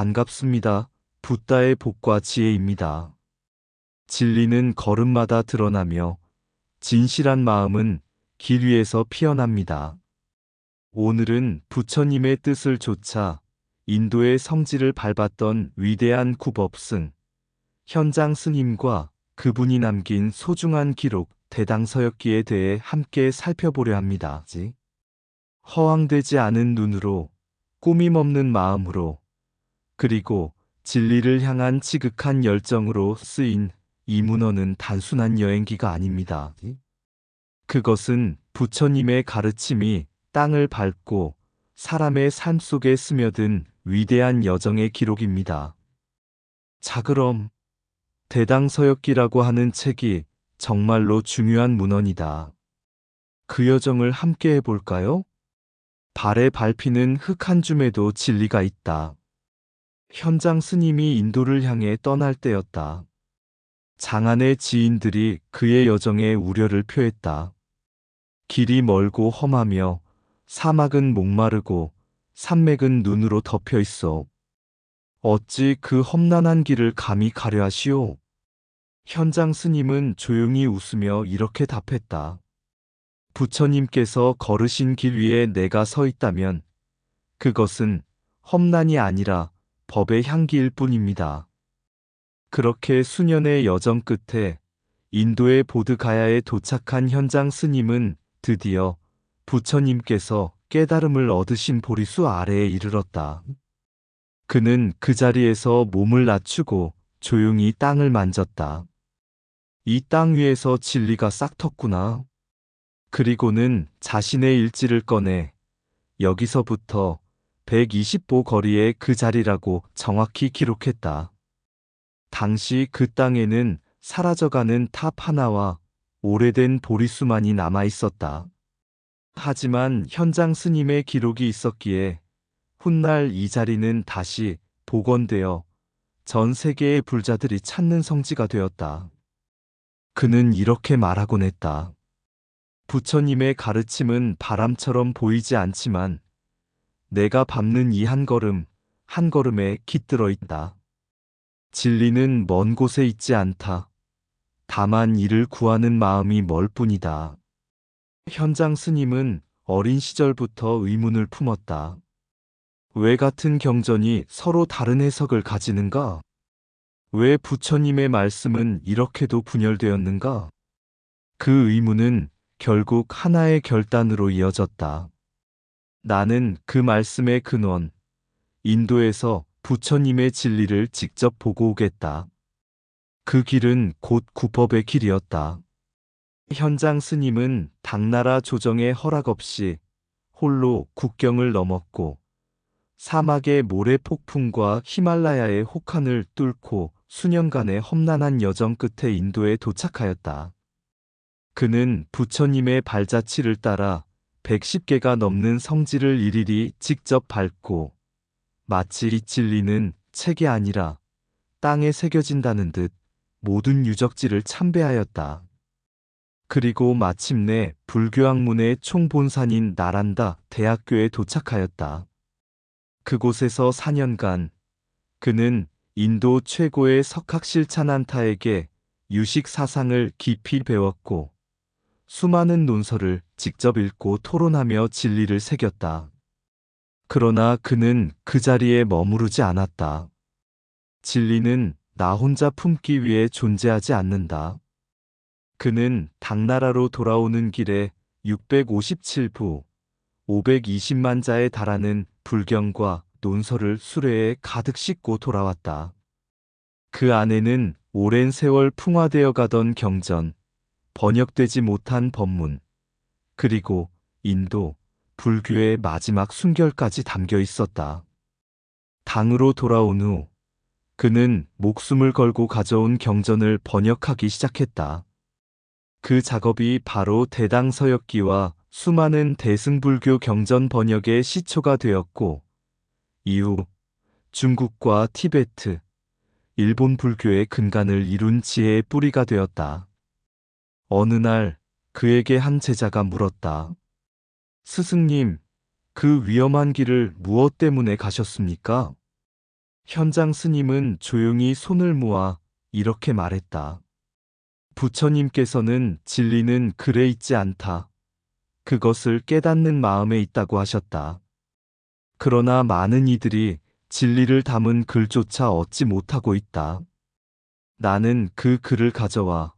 반갑습니다. 붓다의 복과 지혜입니다. 진리는 걸음마다 드러나며 진실한 마음은 길 위에서 피어납니다. 오늘은 부처님의 뜻을 좇아 인도의 성지를 밟았던 위대한 구법승, 현장 스님과 그분이 남긴 소중한 기록 대당서역기에 대해 함께 살펴보려 합니다. 허황되지 않은 눈으로, 꾸밈 없는 마음으로, 그리고 진리를 향한 지극한 열정으로 쓰인 이 문헌은 단순한 여행기가 아닙니다. 그것은 부처님의 가르침이 땅을 밟고 사람의 삶 속에 스며든 위대한 여정의 기록입니다. 자, 그럼 대당서역기라고 하는 책이 정말로 중요한 문헌이다. 그 여정을 함께 해볼까요? 발에 밟히는 흙 한 줌에도 진리가 있다. 현장 스님이 인도를 향해 떠날 때였다. 장안의 지인들이 그의 여정에 우려를 표했다. 길이 멀고 험하며 사막은 목마르고 산맥은 눈으로 덮여 있어. 어찌 그 험난한 길을 감히 가려 하시오? 현장 스님은 조용히 웃으며 이렇게 답했다. 부처님께서 걸으신 길 위에 내가 서 있다면 그것은 험난이 아니라 법의 향기일 뿐입니다. 그렇게 수년의 여정 끝에 인도의 보드가야에 도착한 현장 스님은 드디어 부처님께서 깨달음을 얻으신 보리수 아래에 이르렀다. 그는 그 자리에서 몸을 낮추고 조용히 땅을 만졌다. 이 땅 위에서 진리가 싹텄구나. 그리고는 자신의 일지를 꺼내 여기서부터 120보 거리의 그 자리라고 정확히 기록했다. 당시 그 땅에는 사라져가는 탑 하나와 오래된 보리수만이 남아 있었다. 하지만 현장 스님의 기록이 있었기에 훗날 이 자리는 다시 복원되어 전 세계의 불자들이 찾는 성지가 되었다. 그는 이렇게 말하곤 했다. 부처님의 가르침은 바람처럼 보이지 않지만 내가 밟는 이 한 걸음, 한 걸음에 깃들어 있다. 진리는 먼 곳에 있지 않다. 다만 이를 구하는 마음이 멀 뿐이다. 현장 스님은 어린 시절부터 의문을 품었다. 왜 같은 경전이 서로 다른 해석을 가지는가? 왜 부처님의 말씀은 이렇게도 분열되었는가? 그 의문은 결국 하나의 결단으로 이어졌다. 나는 그 말씀의 근원, 인도에서 부처님의 진리를 직접 보고 오겠다. 그 길은 곧 구법의 길이었다. 현장 스님은 당나라 조정의 허락 없이 홀로 국경을 넘었고 사막의 모래 폭풍과 히말라야의 혹한을 뚫고 수년간의 험난한 여정 끝에 인도에 도착하였다. 그는 부처님의 발자취를 따라 110개가 넘는 성지를 일일이 직접 밟고 마치 이 진리는 책이 아니라 땅에 새겨진다는 듯 모든 유적지를 참배하였다. 그리고 마침내 불교학문의 총본산인 나란다 대학교에 도착하였다. 그곳에서 4년간 그는 인도 최고의 석학실찬한타에게 유식 사상을 깊이 배웠고 수많은 논설을 직접 읽고 토론하며 진리를 새겼다. 그러나 그는 그 자리에 머무르지 않았다. 진리는 나 혼자 품기 위해 존재하지 않는다. 그는 당나라로 돌아오는 길에 657부, 520만 자에 달하는 불경과 논설을 수레에 가득 싣고 돌아왔다. 그 안에는 오랜 세월 풍화되어 가던 경전, 번역되지 못한 법문, 그리고 인도, 불교의 마지막 순결까지 담겨 있었다. 당으로 돌아온 후 그는 목숨을 걸고 가져온 경전을 번역하기 시작했다. 그 작업이 바로 대당서역기와 수많은 대승불교 경전 번역의 시초가 되었고 이후 중국과 티베트, 일본 불교의 근간을 이룬 지혜의 뿌리가 되었다. 어느 날 그에게 한 제자가 물었다. 스승님, 그 위험한 길을 무엇 때문에 가셨습니까? 현장 스님은 조용히 손을 모아 이렇게 말했다. 부처님께서는 진리는 글에 있지 않다. 그것을 깨닫는 마음에 있다고 하셨다. 그러나 많은 이들이 진리를 담은 글조차 얻지 못하고 있다. 나는 그 글을 가져와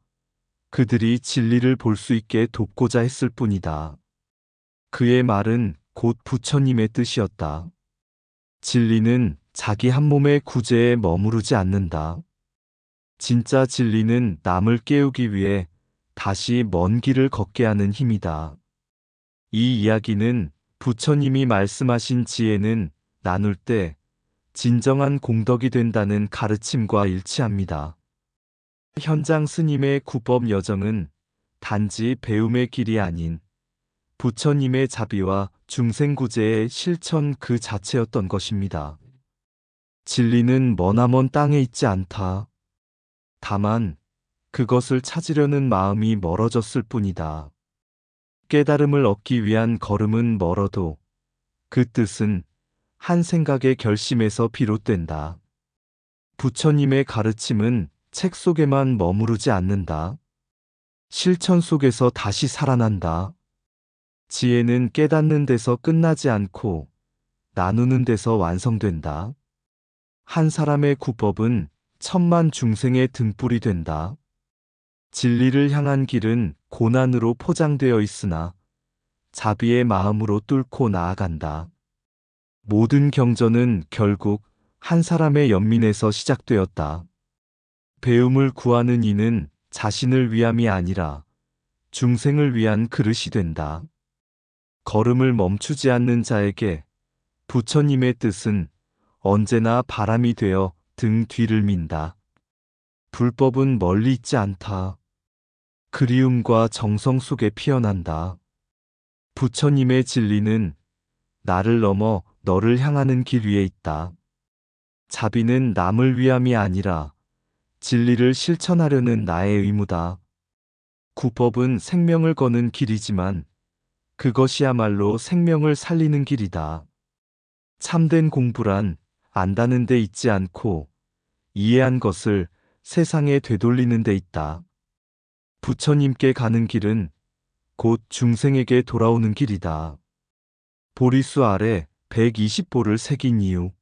그들이 진리를 볼 수 있게 돕고자 했을 뿐이다. 그의 말은 곧 부처님의 뜻이었다. 진리는 자기 한 몸의 구제에 머무르지 않는다. 진짜 진리는 남을 깨우기 위해 다시 먼 길을 걷게 하는 힘이다. 이 이야기는 부처님이 말씀하신 지혜는 나눌 때 진정한 공덕이 된다는 가르침과 일치합니다. 현장 스님의 구법 여정은 단지 배움의 길이 아닌 부처님의 자비와 중생구제의 실천 그 자체였던 것입니다. 진리는 머나먼 땅에 있지 않다. 다만 그것을 찾으려는 마음이 멀어졌을 뿐이다. 깨달음을 얻기 위한 걸음은 멀어도 그 뜻은 한 생각의 결심에서 비롯된다. 부처님의 가르침은 책 속에만 머무르지 않는다. 실천 속에서 다시 살아난다. 지혜는 깨닫는 데서 끝나지 않고 나누는 데서 완성된다. 한 사람의 구법은 천만 중생의 등불이 된다. 진리를 향한 길은 고난으로 포장되어 있으나 자비의 마음으로 뚫고 나아간다. 모든 경전은 결국 한 사람의 연민에서 시작되었다. 배움을 구하는 이는 자신을 위함이 아니라 중생을 위한 그릇이 된다. 걸음을 멈추지 않는 자에게 부처님의 뜻은 언제나 바람이 되어 등 뒤를 민다. 불법은 멀리 있지 않다. 그리움과 정성 속에 피어난다. 부처님의 진리는 나를 넘어 너를 향하는 길 위에 있다. 자비는 남을 위함이 아니라 진리를 실천하려는 나의 의무다. 구법은 생명을 거는 길이지만 그것이야말로 생명을 살리는 길이다. 참된 공부란 안다는 데 있지 않고 이해한 것을 세상에 되돌리는 데 있다. 부처님께 가는 길은 곧 중생에게 돌아오는 길이다. 보리수 아래 120보를 새긴 이유.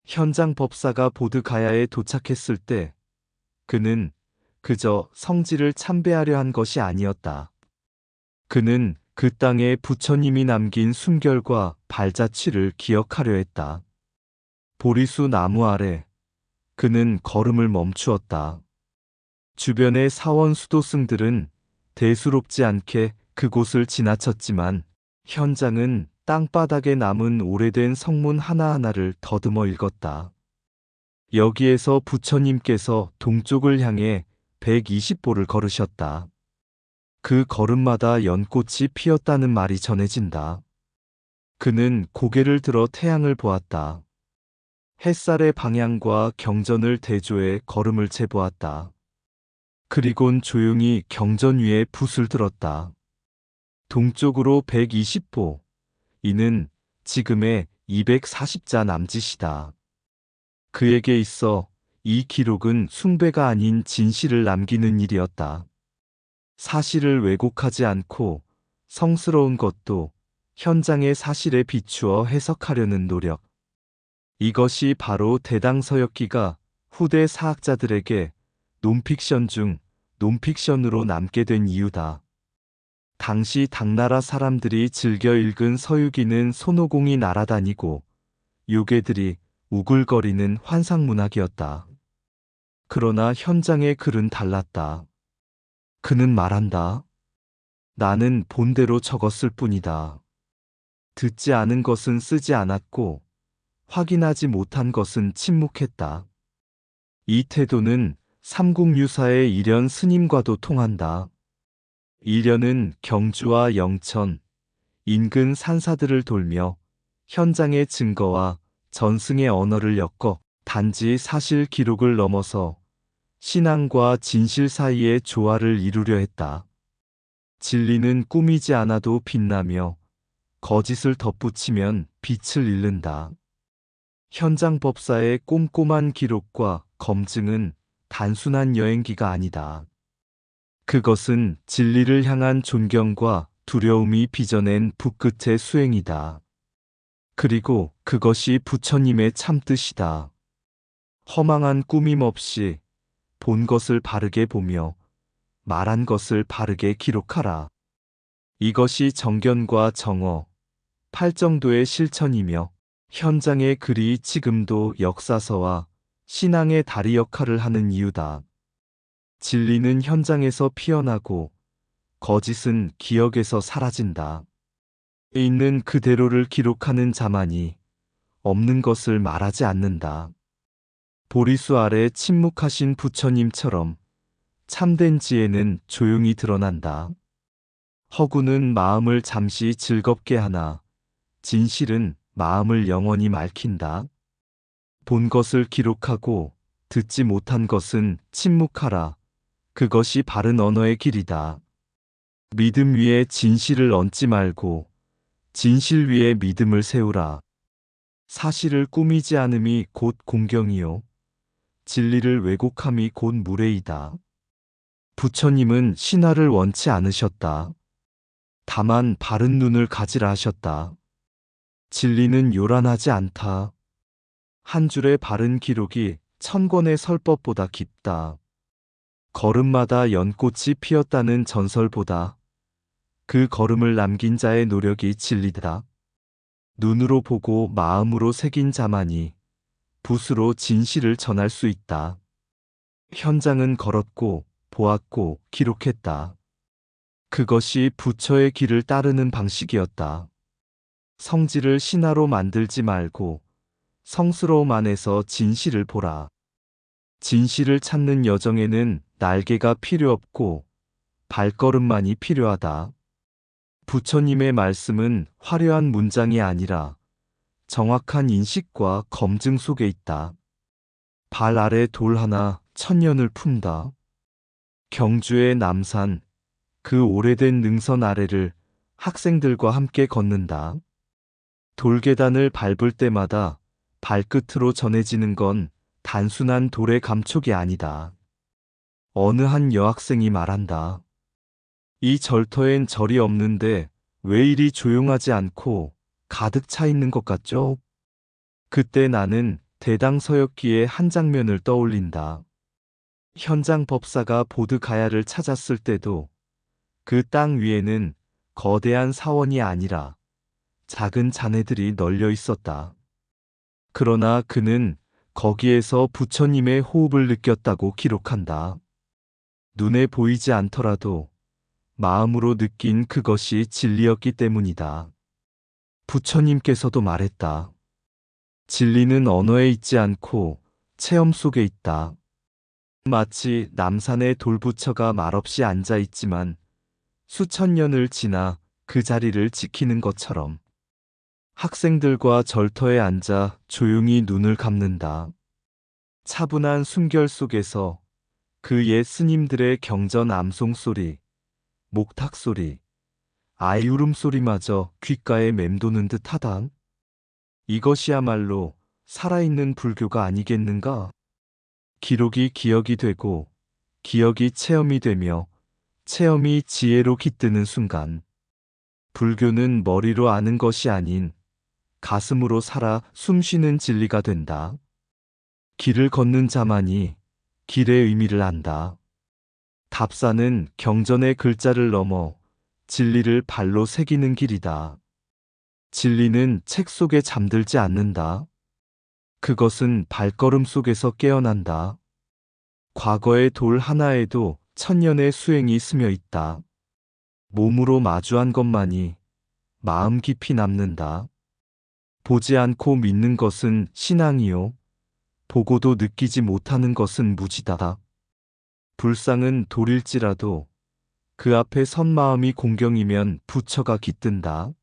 현장 법사가 보드가야에 도착했을 때 그는 그저 성지를 참배하려 한 것이 아니었다. 그는 그 땅에 부처님이 남긴 숨결과 발자취를 기억하려 했다. 보리수 나무 아래 그는 걸음을 멈추었다. 주변의 사원 수도승들은 대수롭지 않게 그곳을 지나쳤지만 현장은 땅바닥에 남은 오래된 성문 하나하나를 더듬어 읽었다. 여기에서 부처님께서 동쪽을 향해 120보를 걸으셨다. 그 걸음마다 연꽃이 피었다는 말이 전해진다. 그는 고개를 들어 태양을 보았다. 햇살의 방향과 경전을 대조해 걸음을 재보았다. 그리곤 조용히 경전 위에 붓을 들었다. 동쪽으로 120보. 이는 지금의 240자 남짓이다. 그에게 있어 이 기록은 숭배가 아닌 진실을 남기는 일이었다. 사실을 왜곡하지 않고 성스러운 것도 현장의 사실에 비추어 해석하려는 노력. 이것이 바로 대당서역기가 후대 사학자들에게 논픽션 중 논픽션으로 남게 된 이유다. 당시 당나라 사람들이 즐겨 읽은 서유기는 손오공이 날아다니고 요괴들이 우글거리는 환상문학이었다. 그러나 현장의 글은 달랐다. 그는 말한다. 나는 본대로 적었을 뿐이다. 듣지 않은 것은 쓰지 않았고 확인하지 못한 것은 침묵했다. 이 태도는 삼국유사의 일현 스님과도 통한다. 일현은 경주와 영천, 인근 산사들을 돌며 현장의 증거와 전승의 언어를 엮어 단지 사실 기록을 넘어서 신앙과 진실 사이의 조화를 이루려 했다. 진리는 꾸미지 않아도 빛나며 거짓을 덧붙이면 빛을 잃는다. 현장 법사의 꼼꼼한 기록과 검증은 단순한 여행기가 아니다. 그것은 진리를 향한 존경과 두려움이 빚어낸 붓끝의 수행이다. 그리고 그것이 부처님의 참뜻이다. 허망한 꾸밈 없이 본 것을 바르게 보며 말한 것을 바르게 기록하라. 이것이 정견과 정어, 팔정도의 실천이며 현장의 글이 지금도 역사서와 신앙의 다리 역할을 하는 이유다. 진리는 현장에서 피어나고 거짓은 기억에서 사라진다. 있는 그대로를 기록하는 자만이 없는 것을 말하지 않는다. 보리수 아래 침묵하신 부처님처럼 참된 지혜는 조용히 드러난다. 허구는 마음을 잠시 즐겁게 하나 진실은 마음을 영원히 맑힌다. 본 것을 기록하고 듣지 못한 것은 침묵하라. 그것이 바른 언어의 길이다. 믿음 위에 진실을 얹지 말고 진실 위에 믿음을 세우라. 사실을 꾸미지 않음이 곧 공경이요. 진리를 왜곡함이 곧 무례이다. 부처님은 신화를 원치 않으셨다. 다만 바른 눈을 가지라 하셨다. 진리는 요란하지 않다. 한 줄의 바른 기록이 1000권의 설법보다 깊다. 걸음마다 연꽃이 피었다는 전설보다 그 걸음을 남긴 자의 노력이 진리다. 눈으로 보고 마음으로 새긴 자만이 붓으로 진실을 전할 수 있다. 현장은 걸었고 보았고 기록했다. 그것이 부처의 길을 따르는 방식이었다. 성질을 신화로 만들지 말고 성스러움 안에서 진실을 보라. 진실을 찾는 여정에는 날개가 필요 없고 발걸음만이 필요하다. 부처님의 말씀은 화려한 문장이 아니라 정확한 인식과 검증 속에 있다. 발 아래 돌 하나 천년을 품다. 경주의 남산, 그 오래된 능선 아래를 학생들과 함께 걷는다. 돌계단을 밟을 때마다 발끝으로 전해지는 건 단순한 돌의 감촉이 아니다. 어느 한 여학생이 말한다. 이 절터엔 절이 없는데 왜 이리 조용하지 않고 가득 차 있는 것 같죠? 그때 나는 대당서역기의 한 장면을 떠올린다. 현장 법사가 보드가야를 찾았을 때도 그 땅 위에는 거대한 사원이 아니라 작은 잔해들이 널려 있었다. 그러나 그는 거기에서 부처님의 호흡을 느꼈다고 기록한다. 눈에 보이지 않더라도 마음으로 느낀 그것이 진리였기 때문이다. 부처님께서도 말했다. 진리는 언어에 있지 않고 체험 속에 있다. 마치 남산의 돌부처가 말없이 앉아 있지만 수천 년을 지나 그 자리를 지키는 것처럼 학생들과 절터에 앉아 조용히 눈을 감는다. 차분한 숨결 속에서 그 옛 스님들의 경전 암송 소리, 목탁 소리, 아이 울음소리마저 귓가에 맴도는 듯하다. 이것이야말로 살아있는 불교가 아니겠는가? 기록이 기억이 되고 기억이 체험이 되며 체험이 지혜로 깃드는 순간 불교는 머리로 아는 것이 아닌 가슴으로 살아 숨쉬는 진리가 된다. 길을 걷는 자만이 길의 의미를 안다. 답사는 경전의 글자를 넘어 진리를 발로 새기는 길이다. 진리는 책 속에 잠들지 않는다. 그것은 발걸음 속에서 깨어난다. 과거의 돌 하나에도 천년의 수행이 스며 있다. 몸으로 마주한 것만이 마음 깊이 남는다. 보지 않고 믿는 것은 신앙이요. 보고도 느끼지 못하는 것은 무지다. 불상은 돌일지라도 그 앞에 선 마음이 공경이면 부처가 깃든다.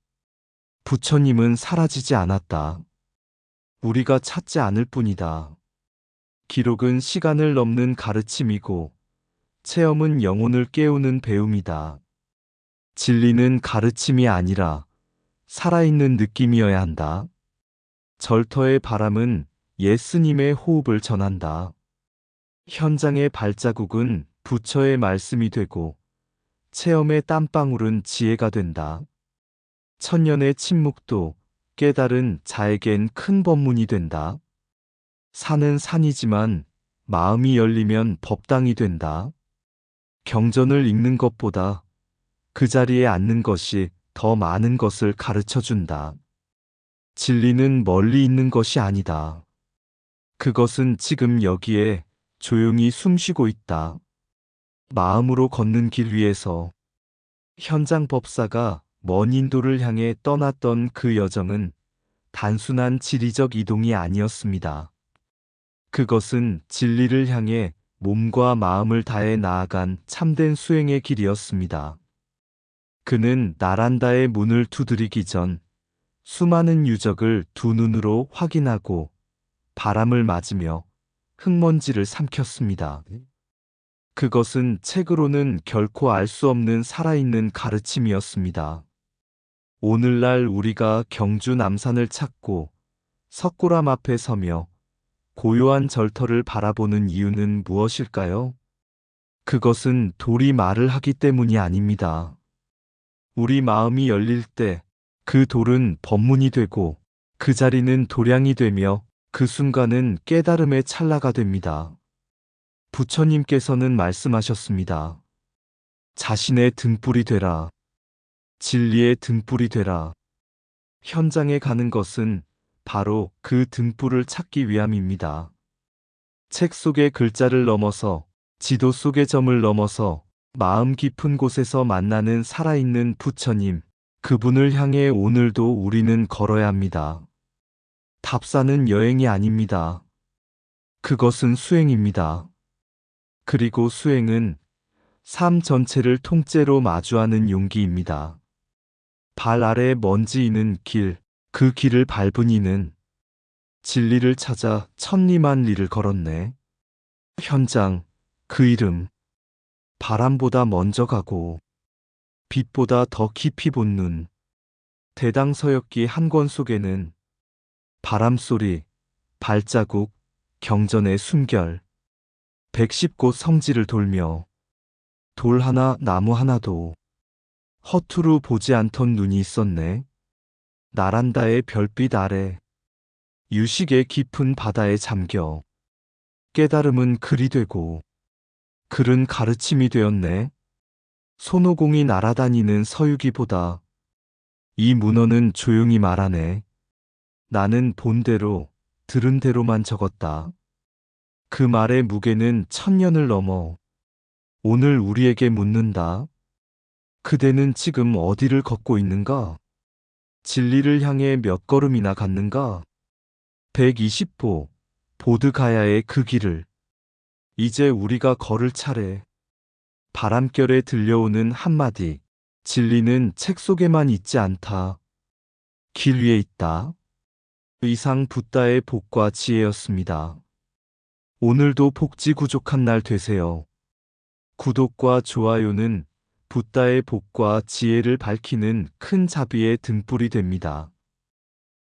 부처님은 사라지지 않았다. 우리가 찾지 않을 뿐이다. 기록은 시간을 넘는 가르침이고 체험은 영혼을 깨우는 배움이다. 진리는 가르침이 아니라 살아있는 느낌이어야 한다. 절터의 바람은 예수님의 호흡을 전한다. 현장의 발자국은 부처의 말씀이 되고 체험의 땀방울은 지혜가 된다. 천년의 침묵도 깨달은 자에겐 큰 법문이 된다. 산은 산이지만 마음이 열리면 법당이 된다. 경전을 읽는 것보다 그 자리에 앉는 것이 더 많은 것을 가르쳐 준다. 진리는 멀리 있는 것이 아니다. 그것은 지금 여기에 조용히 숨쉬고 있다. 마음으로 걷는 길 위에서 현장 법사가 먼 인도를 향해 떠났던 그 여정은 단순한 지리적 이동이 아니었습니다. 그것은 진리를 향해 몸과 마음을 다해 나아간 참된 수행의 길이었습니다. 그는 나란다의 문을 두드리기 전 수많은 유적을 두 눈으로 확인하고 바람을 맞으며 흙먼지를 삼켰습니다. 그것은 책으로는 결코 알 수 없는 살아있는 가르침이었습니다. 오늘날 우리가 경주 남산을 찾고 석굴암 앞에 서며 고요한 절터를 바라보는 이유는 무엇일까요? 그것은 돌이 말을 하기 때문이 아닙니다. 우리 마음이 열릴 때 그 돌은 법문이 되고 그 자리는 도량이 되며 그 순간은 깨달음의 찰나가 됩니다. 부처님께서는 말씀하셨습니다. 자신의 등불이 되라. 진리의 등불이 되라. 현장에 가는 것은 바로 그 등불을 찾기 위함입니다. 책 속의 글자를 넘어서 지도 속의 점을 넘어서 마음 깊은 곳에서 만나는 살아있는 부처님, 그분을 향해 오늘도 우리는 걸어야 합니다. 답사는 여행이 아닙니다. 그것은 수행입니다. 그리고 수행은 삶 전체를 통째로 마주하는 용기입니다. 발 아래 먼지이는 길, 그 길을 밟은 이는 진리를 찾아 천리만 리를 걸었네. 현장, 그 이름. 바람보다 먼저 가고 빛보다 더 깊이 본 눈. 대당서역기 한 권 속에는 바람소리, 발자국, 경전의 숨결, 110곳 성지를 돌며 돌 하나 나무 하나도 허투루 보지 않던 눈이 있었네. 나란다의 별빛 아래 유식의 깊은 바다에 잠겨 깨달음은 글이 되고 글은 가르침이 되었네. 손오공이 날아다니는 서유기보다 이 문어는 조용히 말하네. 나는 본대로 들은 대로만 적었다. 그 말의 무게는 천년을 넘어 오늘 우리에게 묻는다. 그대는 지금 어디를 걷고 있는가? 진리를 향해 몇 걸음이나 갔는가? 120보 보드가야의 그 길을 이제 우리가 걸을 차례. 바람결에 들려오는 한마디. 진리는 책 속에만 있지 않다. 길 위에 있다. 이상 붓다의 복과 지혜였습니다. 오늘도 복지구족한 날 되세요. 구독과 좋아요는 붓다의 복과 지혜를 밝히는 큰 자비의 등불이 됩니다.